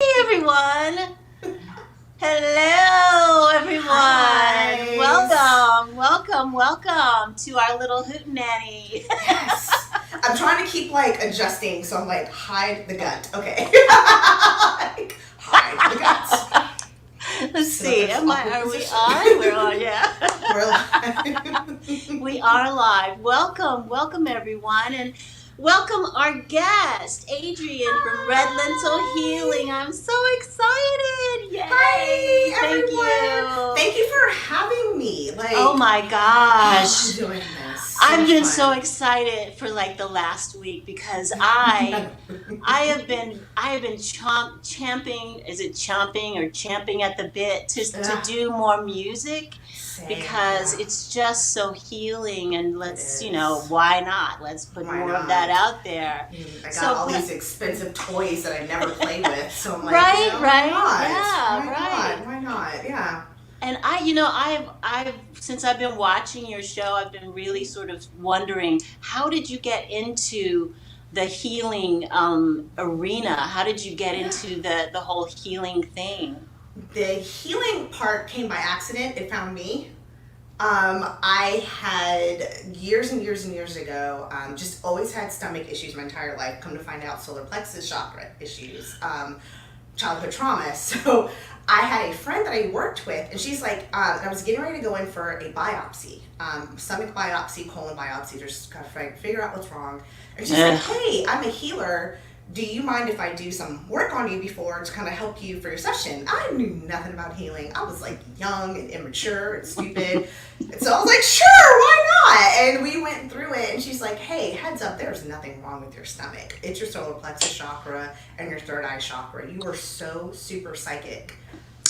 Hey everyone! Hello everyone! Hi. Welcome to our little hootenanny. Yes. I'm trying to keep adjusting, so I'm like, hide the gut. Okay. Hide the gut. Let's So see, that's are we position. on? We're on, yeah. We're live. We are live. Welcome everyone, and welcome our guest, Adrian from Red Lentil Healing. I'm so excited! Yay! Hi, Thank everyone. you. Thank you for having me. Oh my gosh! I'm doing this. I've much been fun. so excited for the last week because I have been champing, is it chomping or champing at the bit to do more music Same, because yeah. it's just so healing, and let's It is. why not? Let's put Why more not? of that out there. I got So, all but- these expensive toys that I never played with, so I'm like, Right, you know, right, why not? yeah, Why right. not? Why not? Yeah. And I've since I've been watching your show, I've been really sort of wondering, how did you get into the healing arena? How did you get into the whole healing thing? The healing part came by accident. It found me. I had years and years and years ago, just always had stomach issues my entire life. Come to find out, solar plexus chakra issues, childhood trauma. So I had a friend that I worked with, and she's like, I was getting ready to go in for a biopsy, stomach biopsy, colon biopsy, just kind of figure out what's wrong. And she's like, hey, I'm a healer. Do you mind if I do some work on you before to kind of help you for your session? I knew nothing about healing. I was young and immature and stupid. And so I was like, sure, why not? And we went through it, and she's like, hey, heads up, there's nothing wrong with your stomach. It's your solar plexus chakra and your third eye chakra. You are so super psychic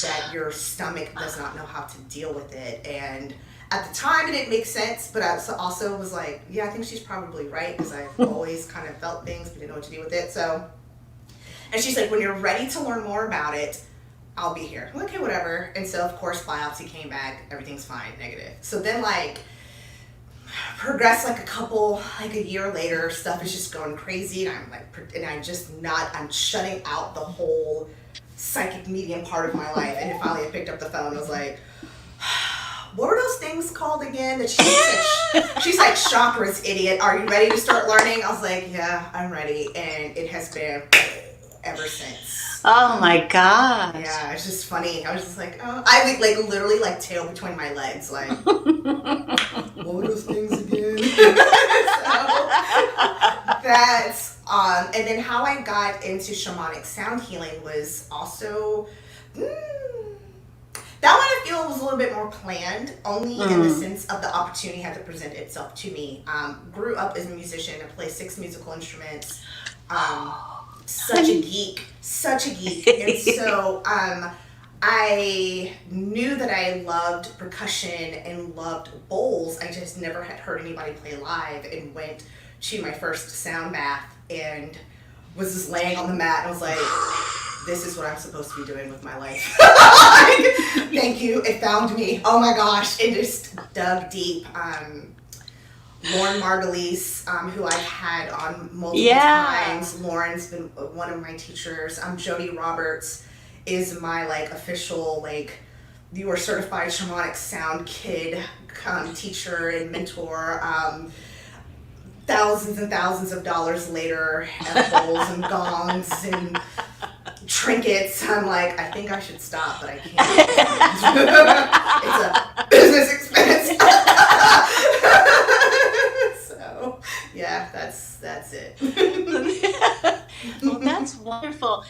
that your stomach does not know how to deal with it. And at the time, it didn't make sense, but I also was like, yeah, I think she's probably right, because I've always kind of felt things, but didn't know what to do with it. So, and she's like, when you're ready to learn more about it, I'll be here. I'm like, okay, whatever. And so, of course, biopsy came back, everything's fine, negative. So then, progressed a year later, stuff is just going crazy, and I'm shutting out the whole psychic medium part of my life. And then finally I picked up the phone and was like, what were those things called again? That she's like, chakras, idiot. Are you ready to start learning? I was like, yeah, I'm ready. And it has been ever since. Oh my gosh. Yeah, it's just funny. I was just like, oh, I would literally tail between my legs, like, what were those things again? So that's, and then how I got into shamanic sound healing was also, that one I feel was a little bit more planned, only in the sense of the opportunity had to present itself to me. Grew up as a musician. I play 6 musical instruments. Such a geek. And so I knew that I loved percussion and loved bowls. I just never had heard anybody play live, and went to my first sound bath and was just laying on the mat and was like, this is what I'm supposed to be doing with my life. Thank you. It found me. Oh my gosh. It just dug deep. Lauren Margulies, who I've had on multiple times. Lauren's been one of my teachers. Jody Roberts is my official you are certified shamanic sound kid teacher and mentor. Thousands and thousands of dollars later, bowls and gongs and trinkets. I'm like, I think I should stop, but I can't. It's a business expense. So yeah, that's it. Well, that's wonderful.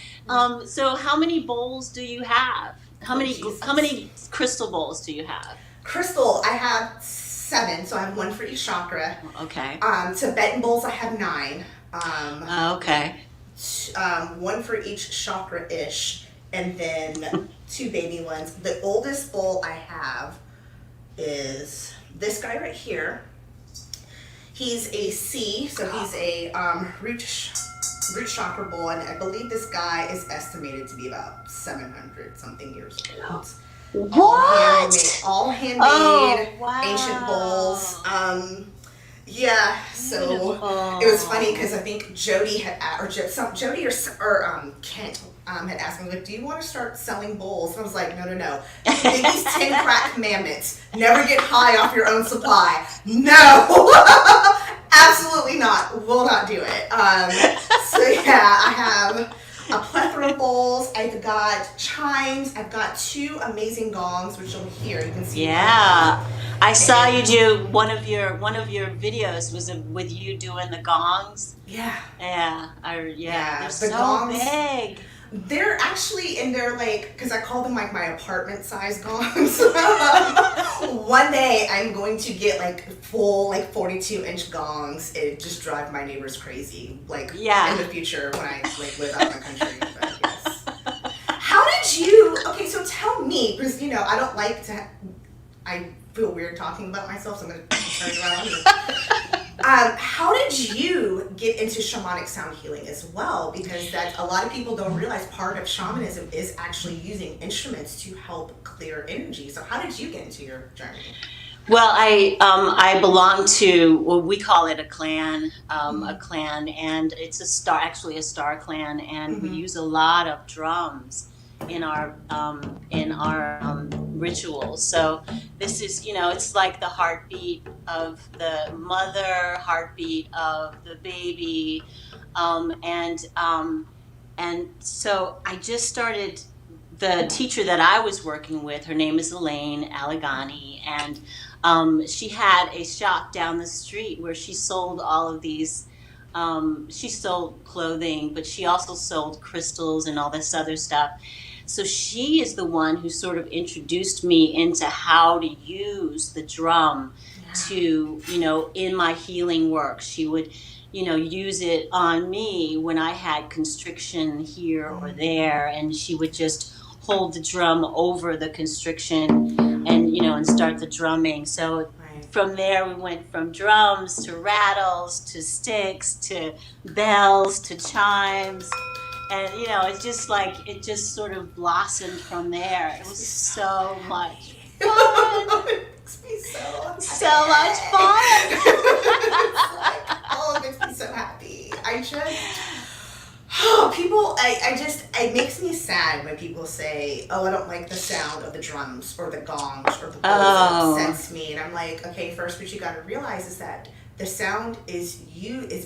So how many bowls do you have? How many crystal bowls do you have? Crystal, I have 7, so I have 1 for each chakra. Okay. Tibetan bowls, I have 9. Okay. 1 for each chakra-ish, and then 2 baby ones. The oldest bowl I have is this guy right here. He's a C, so he's a root chakra bowl, and I believe this guy is estimated to be about 700 something years old. What? All handmade, Oh, wow. ancient bowls. Yeah, so Beautiful. it was funny because I think Jody had, Jody or Kent, had asked me, like, do you want to start selling bowls? And I was like, no. Biggie's 10 crack commandments. Never get high off your own supply. No. Absolutely not. Will not do it. So yeah, I have a plethora of bowls. I've got chimes. I've got 2 amazing gongs, which you'll hear. You can see. Yeah, I saw you do one of your videos was with you doing the gongs. Yeah. Yeah, they're The so gongs, big. they're actually, and they're like, because I call them like my apartment size gongs. One day I'm going to get like full, like 42-inch gongs. It just drive my neighbors crazy. Like in the future when I like live out in the country. But yes. How did you? Okay, so tell me, because I don't like to. I feel weird talking about myself, so I'm going to turn it around. How did you get into shamanic sound healing as well? Because that a lot of people don't realize part of shamanism is actually using instruments to help clear energy. So how did you get into your journey? Well, I belong to, well, we call it a clan, and it's a star clan, and we use a lot of drums in our rituals. So this is, it's like the heartbeat of the mother, heartbeat of the baby, and so I just started. The teacher that I was working with, her name is Elaine Allegheny, and she had a shop down the street where she sold all of these. She sold clothing, but she also sold crystals and all this other stuff. So she is the one who sort of introduced me into how to use the drum to, in my healing work. She would, use it on me when I had constriction here or there, and she would just hold the drum over the constriction and start the drumming. So from there we went from drums to rattles to sticks to bells to chimes. And, it's just like, it just sort of blossomed from there. It was so much fun. It makes me so much fun. It makes me so happy. It makes me sad when people say, oh, I don't like the sound of the drums or the gongs or the bowls. It upsets me. And I'm like, okay, first what you got to realize is that the sound is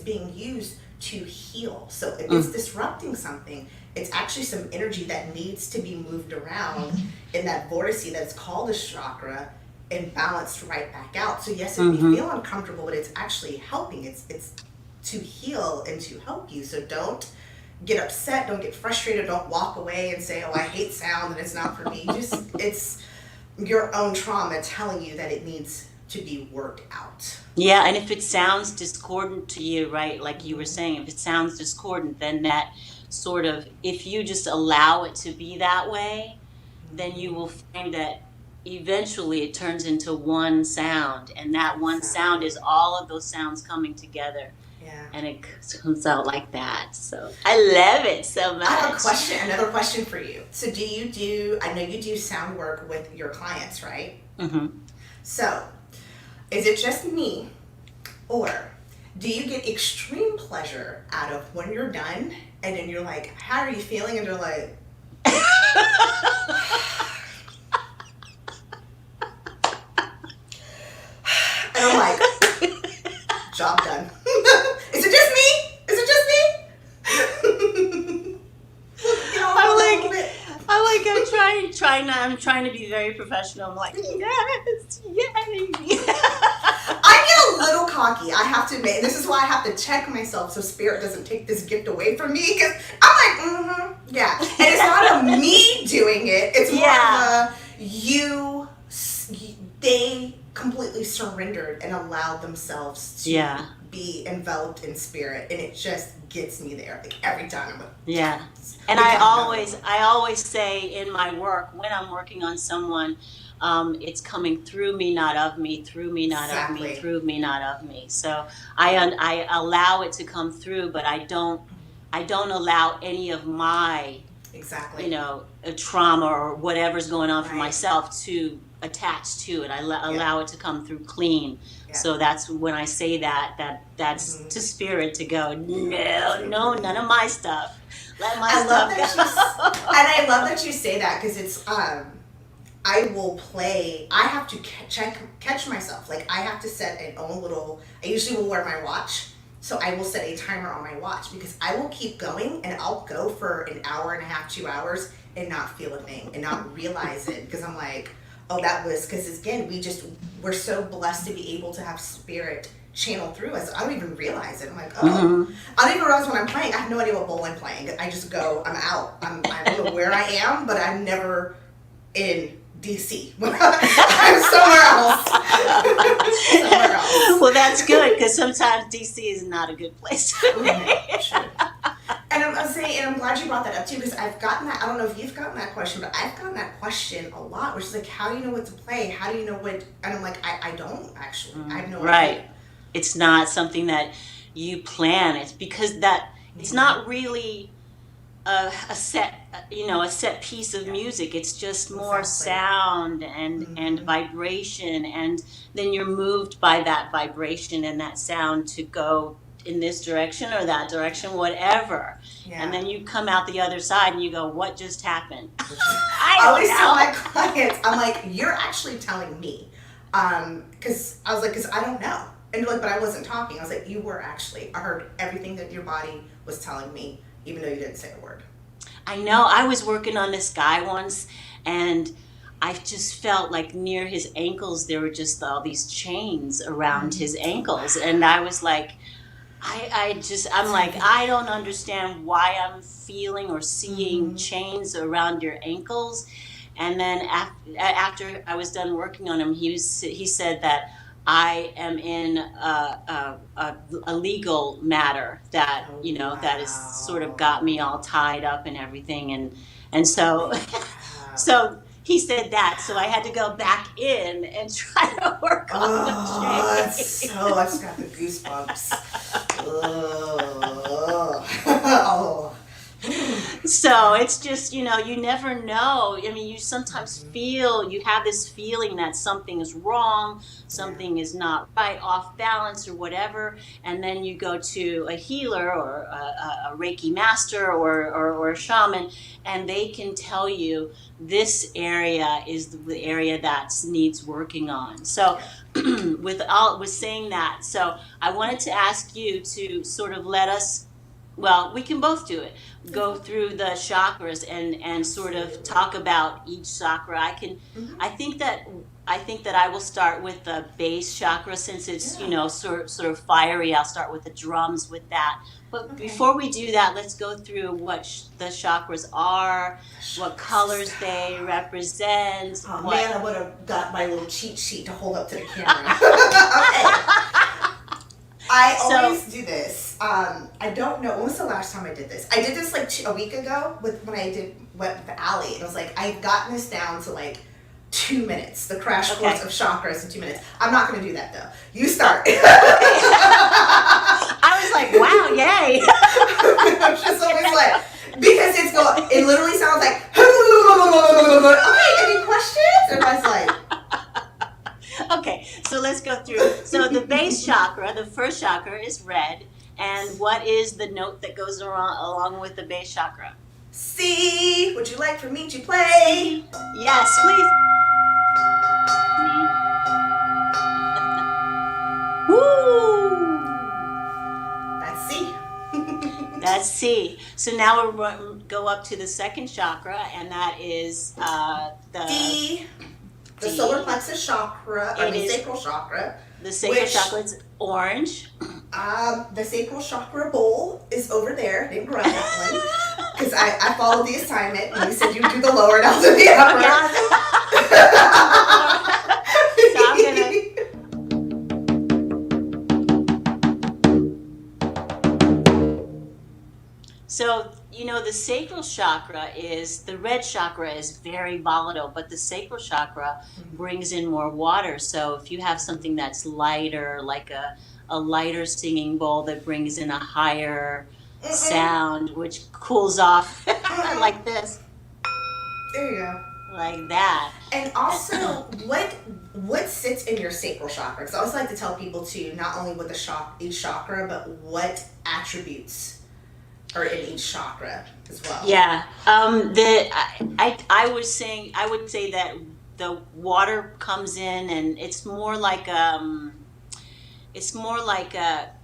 being used to heal. So if it's disrupting something, it's actually some energy that needs to be moved around in that vortice that's called the chakra and balanced right back out. So yes, it may feel uncomfortable, but it's actually helping. It's to heal and to help you. So don't get upset, don't get frustrated, don't walk away and say, oh, I hate sound and it's not for me. It's your own trauma telling you that it needs to be worked out. Yeah, and if it sounds discordant to you, right, like you were saying, if it sounds discordant, then that sort of, if you just allow it to be that way, then you will find that eventually it turns into one sound, and that one sound is all of those sounds coming together. Yeah. And it comes out like that. So I love it so much. I have another question for you. So I know you do sound work with your clients, right? Mm-hmm. So is it just me, or do you get extreme pleasure out of when you're done and then you're like, how are you feeling? And they're like, and I'm like, job done. Is it just me? Is it just me? I'm trying to be very professional. I'm like, yes, yay. I get a little cocky, I have to admit. And this is why I have to check myself so spirit doesn't take this gift away from me. Because I'm like, yeah. And it's not a me doing it. It's more of they completely surrendered and allowed themselves to be enveloped in spirit. And it just gets me there. Like every time I'm like, yeah. And I always say in my work, when I'm working on someone, it's coming through me, not of me, through me, not of me, through me, not of me. So I allow it to come through, but I don't allow any of my trauma or whatever's going on for myself to attached to it. I allow it to come through clean. Yeah. So that's when I say that's to spirit to go, no, none of my stuff. Let my stuff go. And I love that you say that, because it's I will play. I have to catch myself. Like, I have to set an own little. I usually will wear my watch, so I will set a timer on my watch, because I will keep going, and I'll go for an hour and a half, 2 hours, and not feel a thing and not realize it, because I'm like, oh, that was because again we're so blessed to be able to have spirit channel through us. I don't even realize it. I'm like, oh, I don't even realize when I'm playing. I have no idea what bowl I'm playing. I just go, I'm out. I don't know where I am, but I'm never in DC. I'm somewhere else. Somewhere else. Well, that's good, because sometimes DC is not a good place to be. True. And I'm saying, and I'm glad you brought that up too, because I've gotten that. I don't know if you've gotten that question, but I've gotten that question a lot, which is like, how do you know what to play? How do you know what? And I'm like, I don't actually. I have no idea. Right. It's not something that you plan. It's because it's not really a set, a set piece of music. It's just more sound and vibration, and then you're moved by that vibration and that sound to go in this direction or that direction, whatever. Yeah. And then you come out the other side and you go, what just happened? I always tell my clients, I'm like, you're actually telling me. Because I was like, because I don't know. And you're like, but I wasn't talking. I was like, you were actually. I heard everything that your body was telling me, even though you didn't say a word. I know. I was working on this guy once, and I just felt like near his ankles there were just all these chains around his ankles. And I was like, I'm like, I don't understand why I'm feeling or seeing chains around your ankles. And then after I was done working on him, he said that I am in a legal matter that, that has sort of got me all tied up and everything. And so, so he said that. So I had to go back in and try to work on the chains. I just got the goosebumps. Oh. So it's just, you never know. I mean, you sometimes you have this feeling that something is wrong, something is not right, off balance or whatever. And then you go to a healer or a Reiki master or a shaman, and they can tell you this area is the area that needs working on. So with saying that, so I wanted to ask you to sort of let us, well, we can both do it. Go through the chakras and sort of talk about each chakra. I think that I will start with the base chakra, since it's sort of fiery. I'll start with the drums with that. But before we do that, let's go through what the chakras are, what colors they represent. Oh man, I would have got my little cheat sheet to hold up to the camera. Okay. I always do this. I don't know. When was the last time I did this? I did this like a week ago when I did with Allie. And I was like, I've gotten this down to like 2 minutes. The crash course of chakras in 2 minutes. I'm not going to do that though. You start. I was like, wow, yay. I'm just always like, because it literally sounds like, okay, any questions? And I was like, okay, so let's go through. So the base chakra, the first chakra, is red. And what is the note that goes along with the base chakra? C. Would you like for me to play? Yes, please. Woo! That's C. That's C. So now we'll go up to the second chakra, and that is the D. The solar plexus chakra, or the sacral chakra. The sacral chakra is orange. The sacral chakra bowl is over there. I didn't grab that one because I followed the assignment and you said you do the lower and I'll do the upper. So I'm gonna. So, the sacral chakra the red chakra is very volatile, but the sacral chakra brings in more water. So if you have something that's lighter, like a lighter singing bowl that brings in a higher sound, which cools off like this. There you go. like that. And also, what sits in your sacral chakra? Because I always like to tell people too, not only what each chakra, but what attributes are in each chakra as well. Yeah. I was saying, I would say that the water comes in, and it's more like it's more like a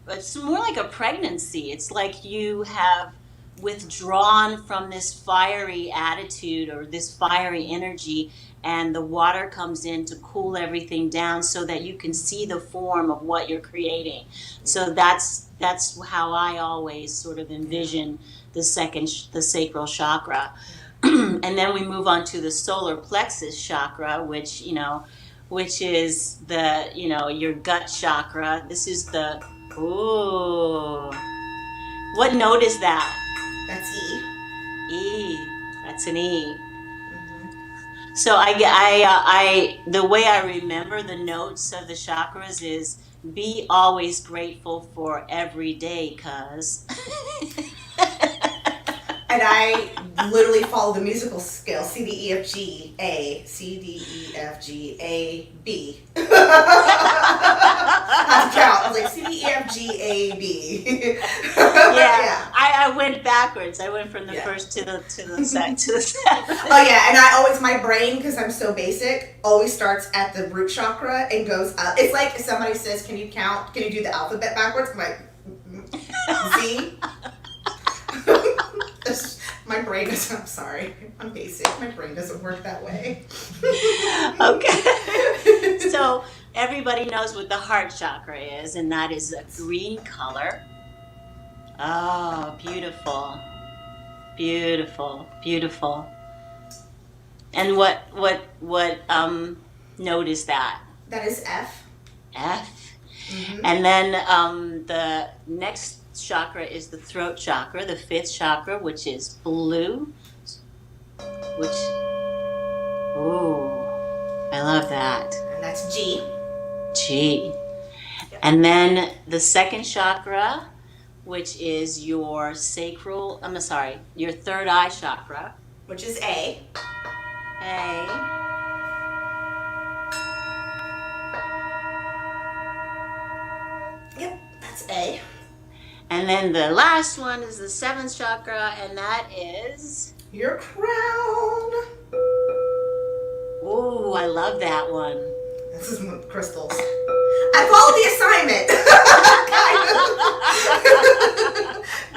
pregnancy. It's like you have withdrawn from this fiery attitude or this fiery energy, and the water comes in to cool everything down so that you can see the form of what you're creating. So that's how I always sort of envision the sacral chakra. And then we move on to the solar plexus chakra, which is your gut chakra. This is the, ooh, what note is that? That's E. E. That's an E. Mm-hmm. So the way I remember the notes of the chakras is be always grateful for every day, cuz. And I literally follow the musical scale: C D E F G A, C D E F G A B. I had to count. I was like C D E F G A B. Yeah. I went backwards. I went from the first to the second. Oh yeah, and my brain, because I'm so basic, always starts at the root chakra and goes up. It's like if somebody says, "Can you count? Can you do the alphabet backwards?" I'm like Z. My brain doesn't, I'm sorry, I'm basic. My brain doesn't work that way. Okay. So everybody knows what the heart chakra is, and that is a green color. Oh, beautiful. Beautiful. Beautiful. And what note is that? That is F. F. Mm-hmm. And then the next chakra is the throat chakra, the fifth chakra, which is blue. Ooh, I love that. And that's G. G. And then the second chakra, which is your your third eye chakra, Which is A. A. Yep, that's A. And then the last one is the seventh chakra, and that is... Your crown. Ooh, I love that one. This is crystals. I followed the assignment.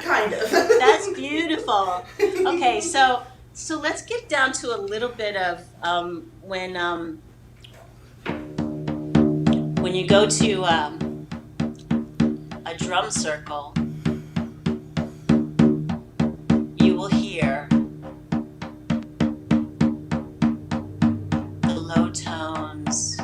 Kind of. That's beautiful. Okay, so let's get down to a little bit of when you go to a drum circle, you will hear the low tones.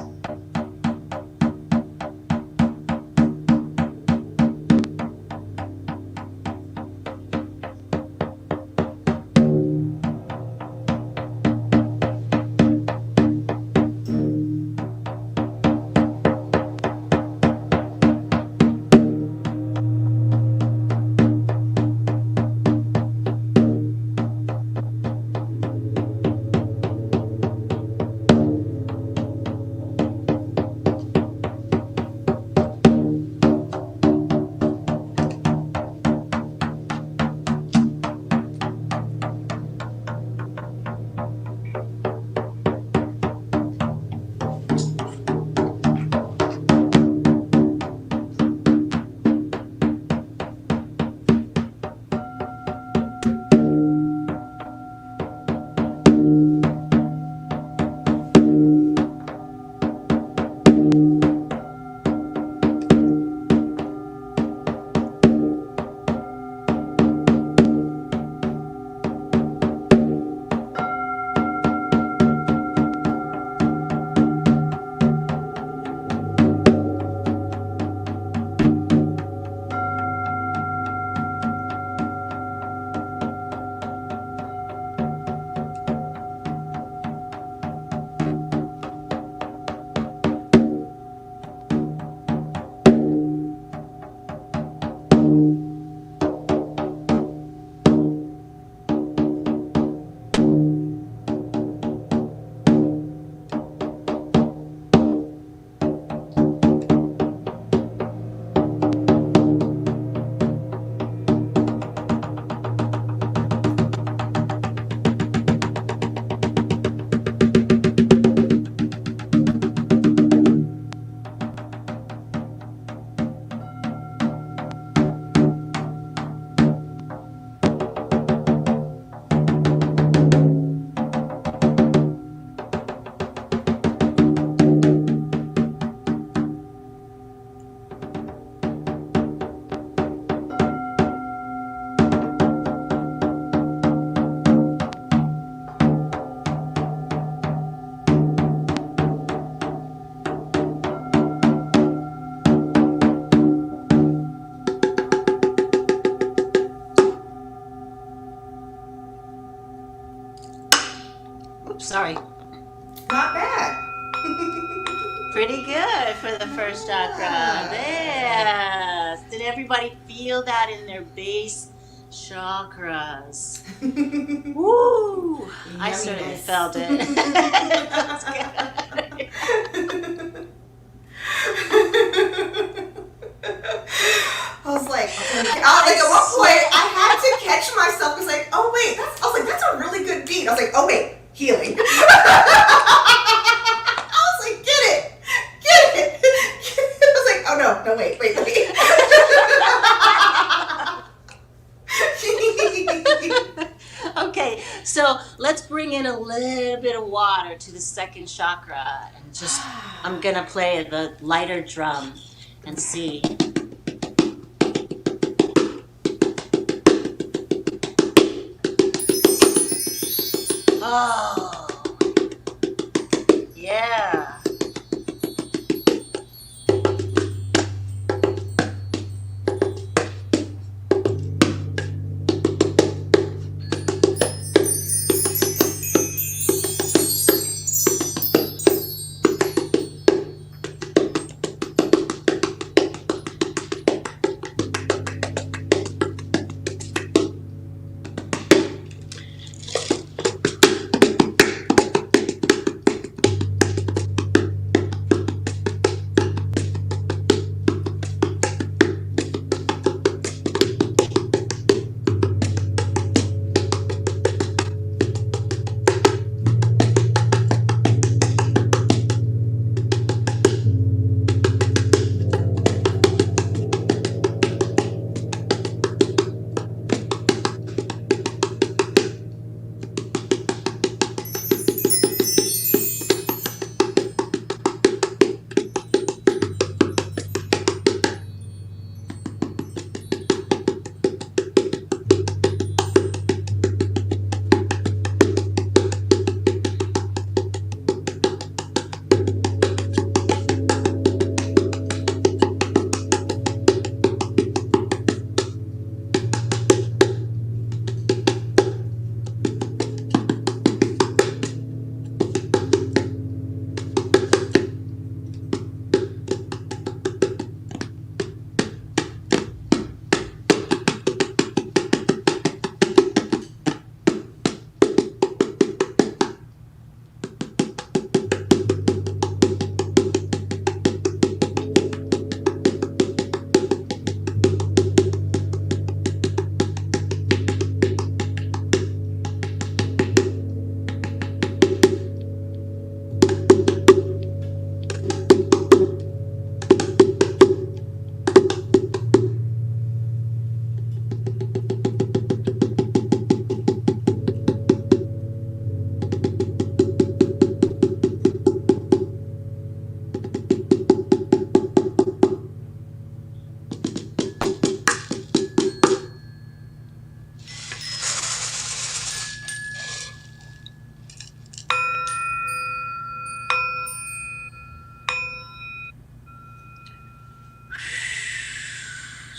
Oops, sorry. Not bad. Pretty good for the first chakra. Yes. Did everybody feel that in their base chakras? Woo! I certainly felt it. That's good. I was like, at one point, I had to catch myself. I was like, oh wait, that's a really good beat. I was like, oh wait, healing. I was like, get it. I was like, oh no, wait. Okay, so let's bring in a little bit of water to the second chakra, and just I'm gonna play the lighter drum and see. Oh, yeah.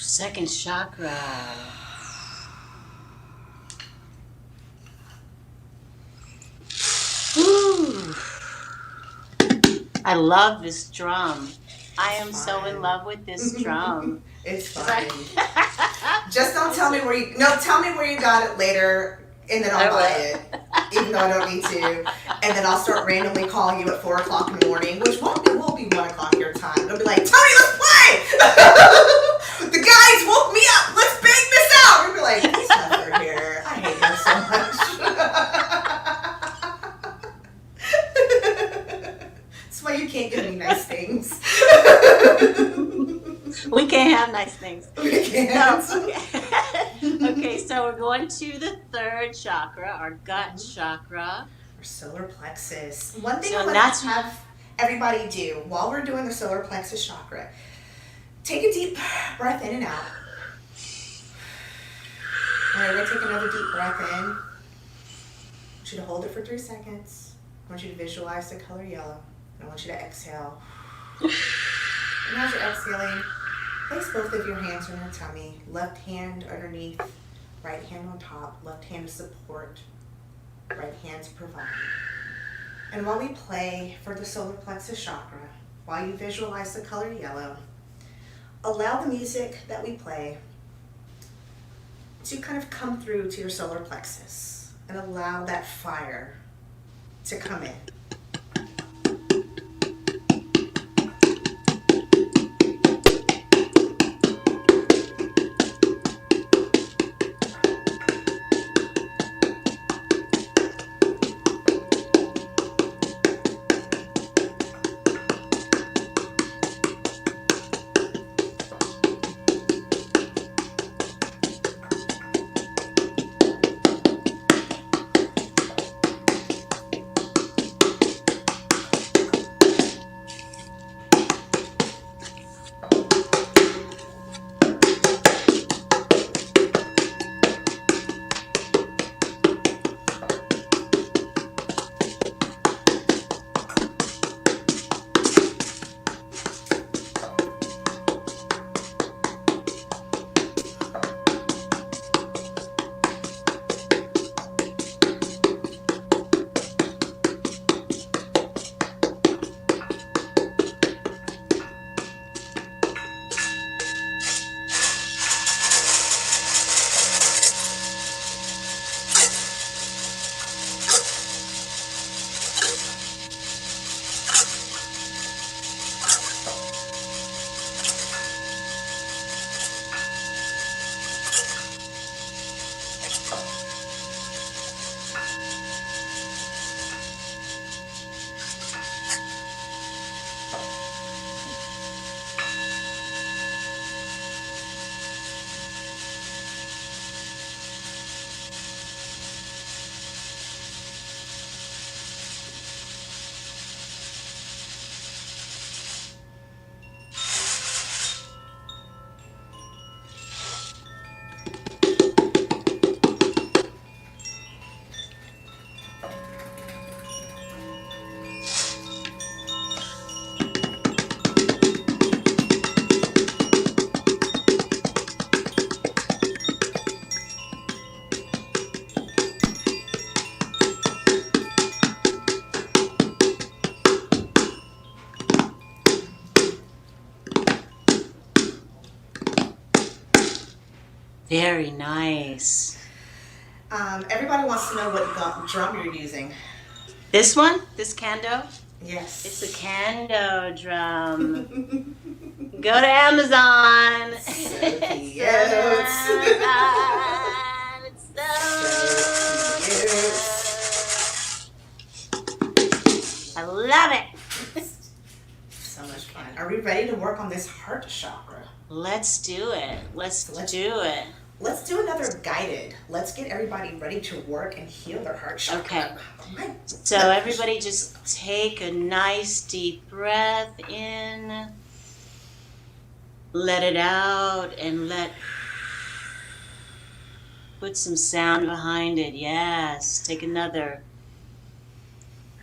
Second chakra. Ooh. I love this drum. I am so in love with this drum. It's fine. Just don't tell me where you. No, tell me where you got it later, and then I'll buy it, even though I don't need to. And then I'll start randomly calling you at 4 o'clock in the morning, which will be 1 o'clock your time. It'll be like, Tony, let's play. The guys woke me up. Let's bang this out. You'll be like, he's never here. I hate him so much. That's why you can't give me nice things. We can't have nice things. We can't. No, okay. Okay, so we're going to the third chakra, our gut chakra. Our solar plexus. One thing So I want that's- to have everybody do while we're doing the solar plexus chakra, take a deep breath in and out. All right, we're going to take another deep breath in. I want you to hold it for 3 seconds. I want you to visualize the color yellow. And I want you to exhale. And as you're exhaling, place both of your hands on your tummy. Left hand underneath, right hand on top. Left hand to support, right hand to provide. And while we play for the solar plexus chakra, while you visualize the color yellow, allow the music that we play to kind of come through to your solar plexus and allow that fire to come in. Very nice. Everybody wants to know what drum you're using. This one? This kendo? Yes. It's a kendo drum. Go to Amazon. So It's cute. I love it. So much fun. Are we ready to work on this heart chakra? Let's do it. Let's do it. Let's do another guided. Let's get everybody ready to work and heal their heart chakra. Okay. My So everybody just take a nice deep breath in. Let it out and put some sound behind it. Yes. Take another.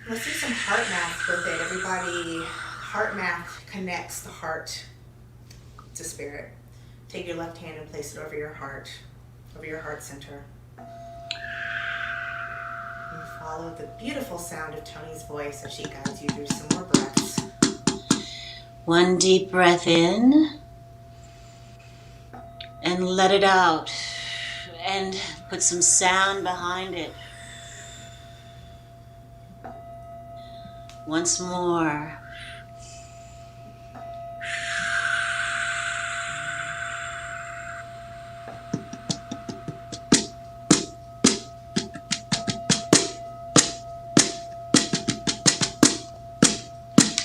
Let's do some heart math with it. Everybody, heart math connects the heart to spirit. Take your left hand and place it over your heart center. And follow the beautiful sound of Tony's voice as she guides you through some more breaths. One deep breath in. And let it out. And put some sound behind it. Once more.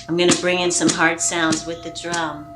I'm going to bring in some heart sounds with the drum.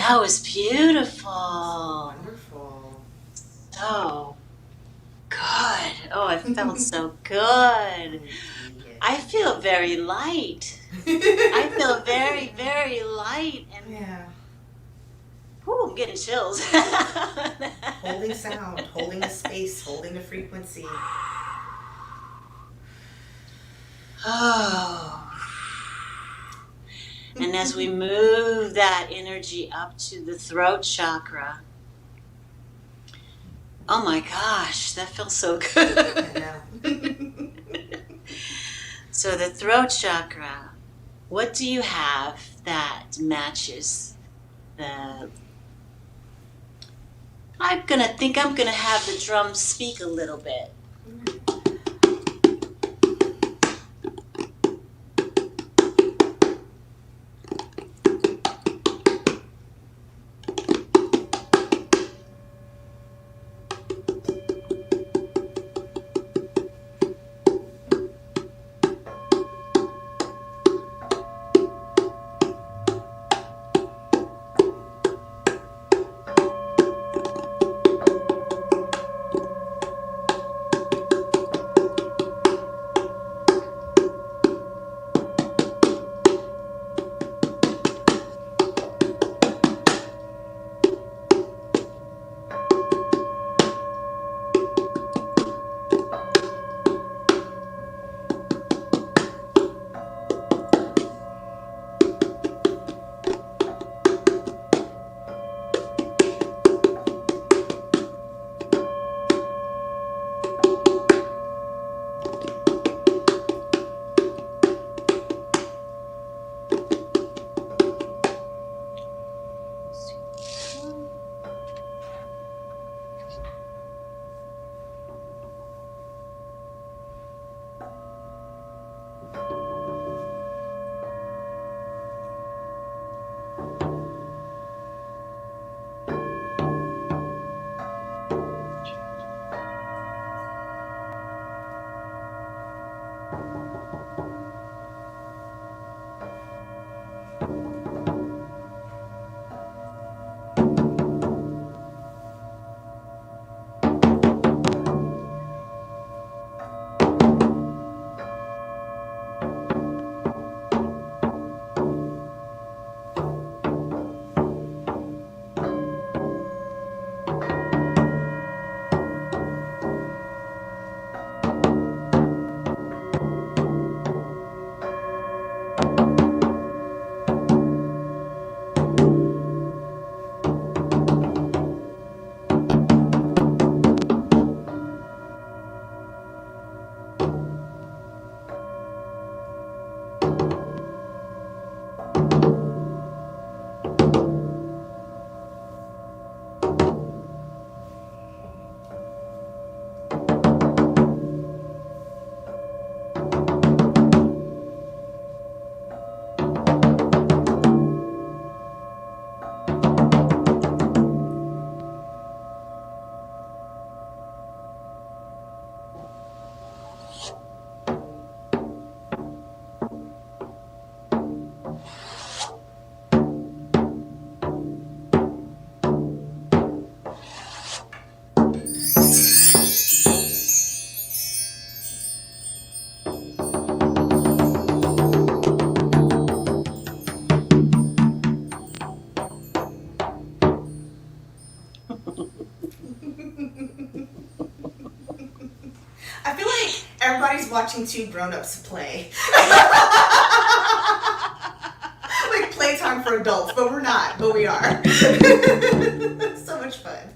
That was beautiful. Wonderful. So good. Oh, it felt so good. I feel very light. I feel very, very light. And Yeah. whew, I'm getting chills. Holding sound, holding the space, holding the frequency. Oh. And as we move that energy up to the throat chakra, oh my gosh, that feels so good. I know. So the throat chakra, what do you have that matches the... I'm going to have the drums speak a little bit. I feel like everybody's watching two grown-ups play. Like playtime for adults, but we're not, but we are. So much fun.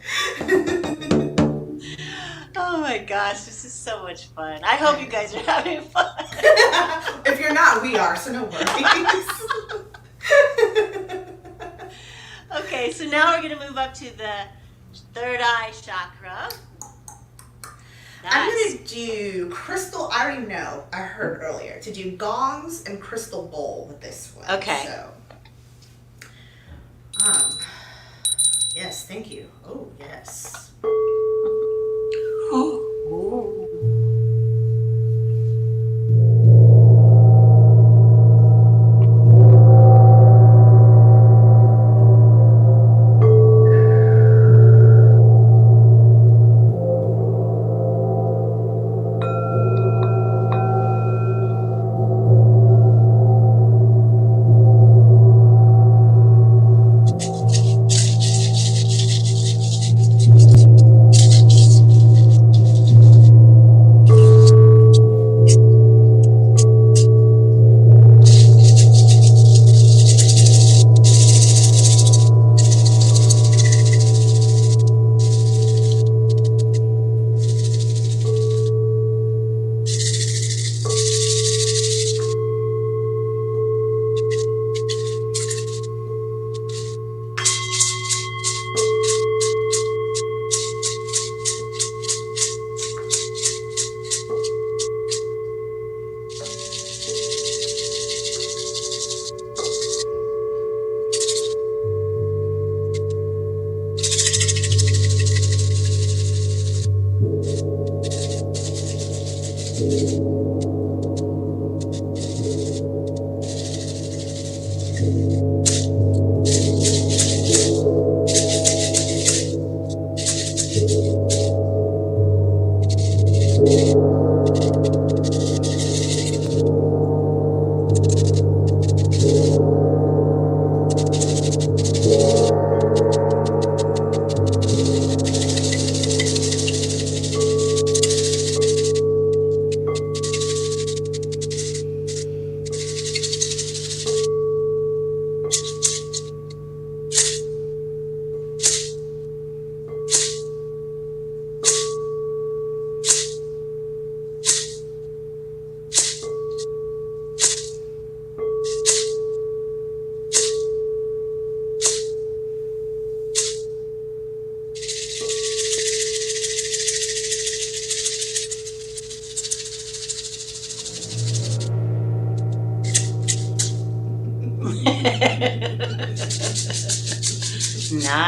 Oh my gosh, this is so much fun. I hope you guys are having fun. If you're not, we are, so no worries. Okay, so now we're going to move up to the third eye chakra. I'm going to do crystal, I already know, I heard earlier, to do gongs and crystal bowl with this one. Okay. So, yes, thank you. Oh, yes.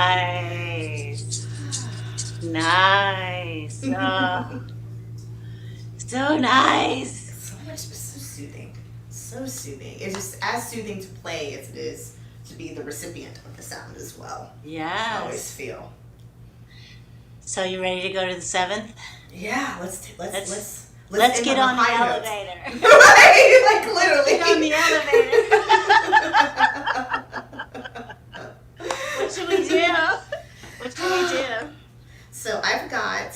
Nice. Nice. Oh, so nice. So much, but so soothing. So soothing. It's just as soothing to play as it is to be the recipient of the sound as well. I always Yes. feel. So you ready to go to the 7th? Yeah, let's Let's end get a on the high note. elevator. Right? Like literally. Get on the elevator. What should we do? What should we do? So I've got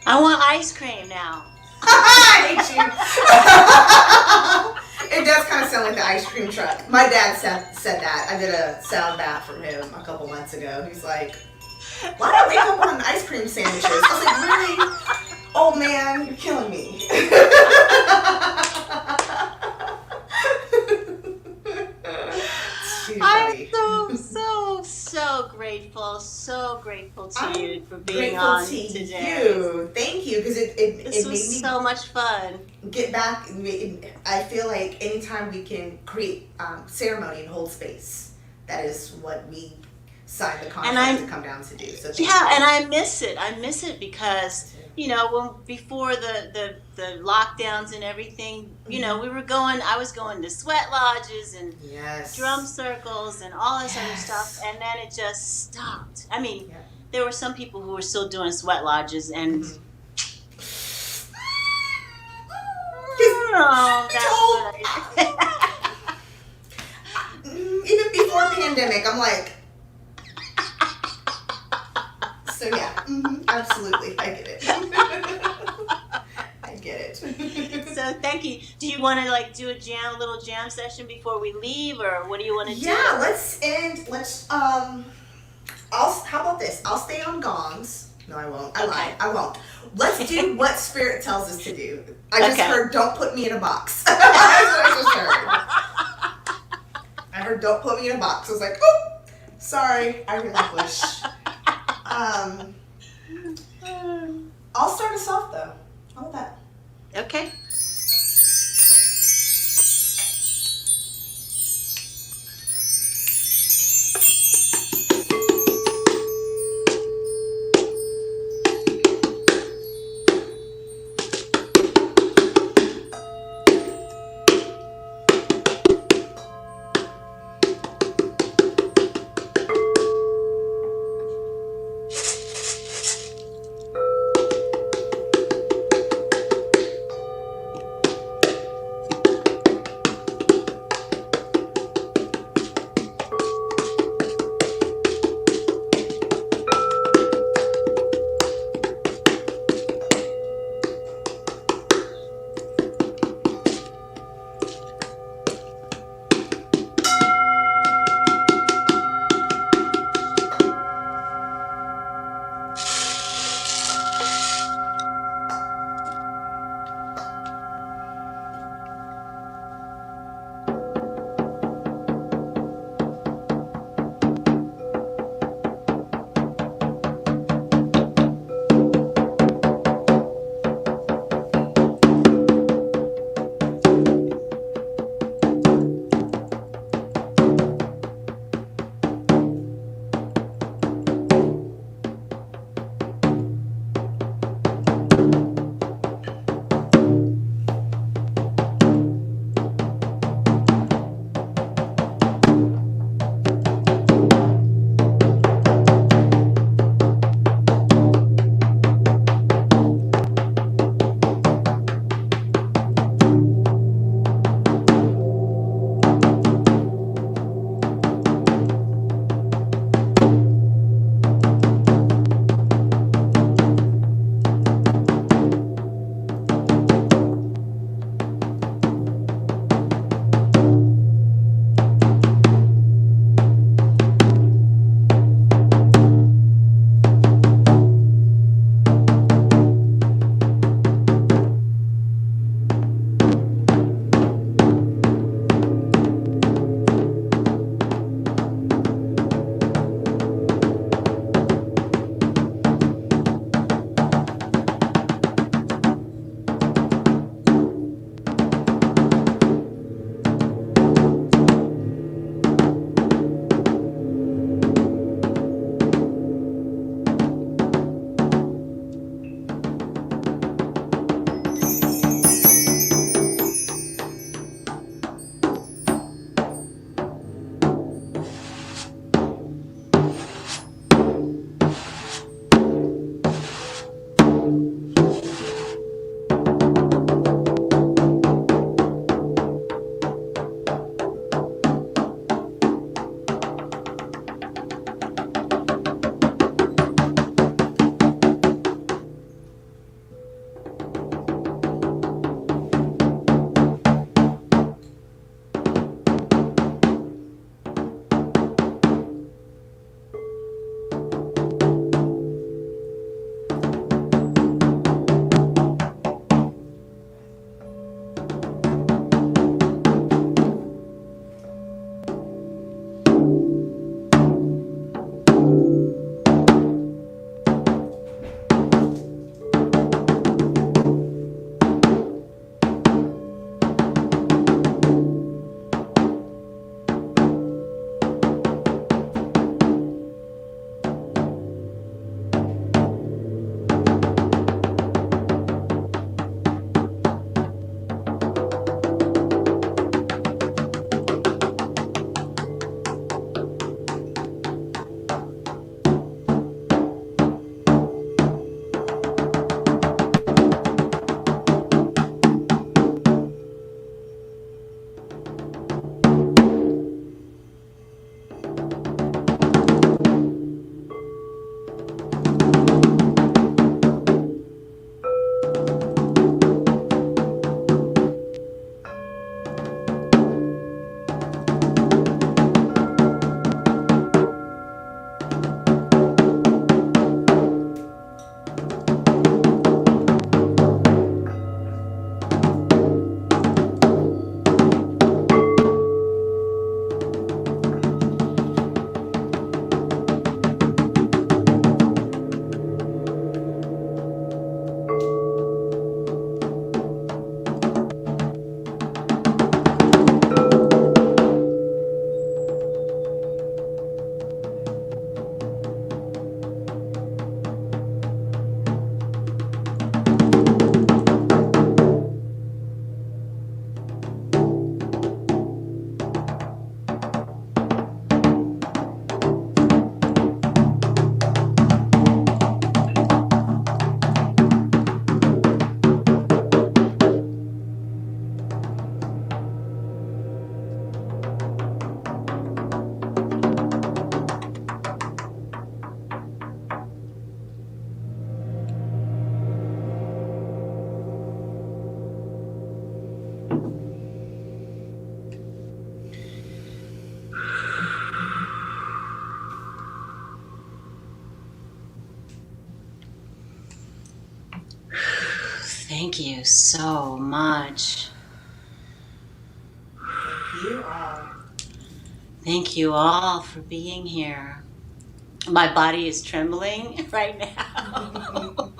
I want ice cream now. I hate you. It does kind of sound like the ice cream truck. My dad said that. I did a sound bath from him a couple months ago. He's like, why do I wake up on ice cream sandwiches? I was like, really? Oh man, you're killing me. Too funny. I'm so grateful to you for being Grateful on to today. you. Thank you, because This it was made me so much fun. get back. I feel like anytime we can create ceremony and hold space, that is what we signed the contract to come down to do. So thank you. And I miss it. I miss it because, you know, before the lockdowns and everything, you know, I was going to sweat lodges and drum circles and all this other stuff, and then it just stopped. I mean, there were some people who were still doing sweat lodges, and even before pandemic, I'm like, so yeah, absolutely, I get it. I get it. So thank you. Do you want to like do a little jam session before we leave, or what do you want to do? Yeah, how about this? I'll stay on gongs. No, I won't. I lied. I won't. Let's do what Spirit tells us to do. I just heard, don't put me in a box. That's what I just heard. I heard, don't put me in a box. I was like, oh, sorry, I relinquish. I'll start us off, though. How about that? Okay. Thank you so much. Thank you all. Thank you all for being here. My body is trembling right now.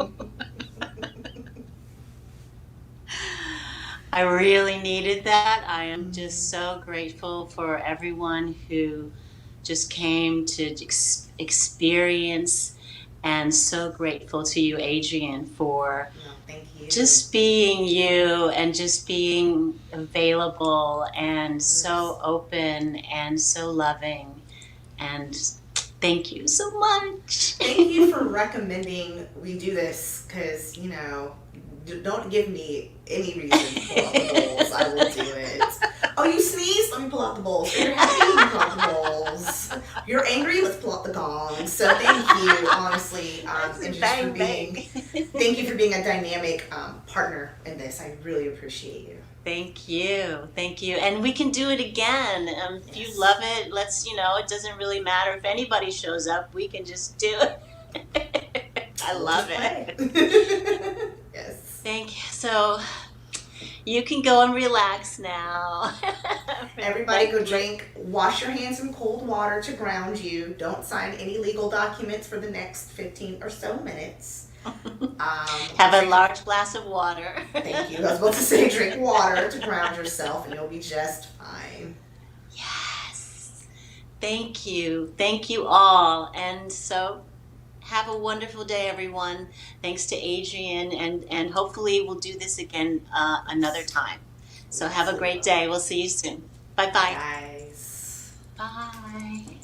I really needed that. I am just so grateful for everyone who just came to experience, and so grateful to you, Adrian, for No, thank you. just being you and just being available and so open and so loving. And thank you so much. Thank you for recommending we do this, because, you know, don't give me any reason to pull out the bowls. I will do it. Oh, you sneezed? Let me pull out the bowls. You're happy? Let me pull out the bowls. You're angry? Let's pull out the gong. So thank you, honestly, and just Bang, for being, thank you for being a dynamic partner in this. I really appreciate you. Thank you. Thank you. And we can do it again. If you love it, it doesn't really matter if anybody shows up. We can just do it. I love it. Yes. Thank you. So you can go and relax now. Everybody go drink, wash your hands in cold water to ground you. Don't sign any legal documents for the next 15 or so minutes. Have a large glass of water. Thank you. I was about to say drink water to ground yourself and you'll be just fine. Yes. Thank you. Thank you all. And so have a wonderful day, everyone. Thanks to Adrian, and hopefully we'll do this again another time. So have a great day. We'll see you soon. Bye-bye. Guys. Bye.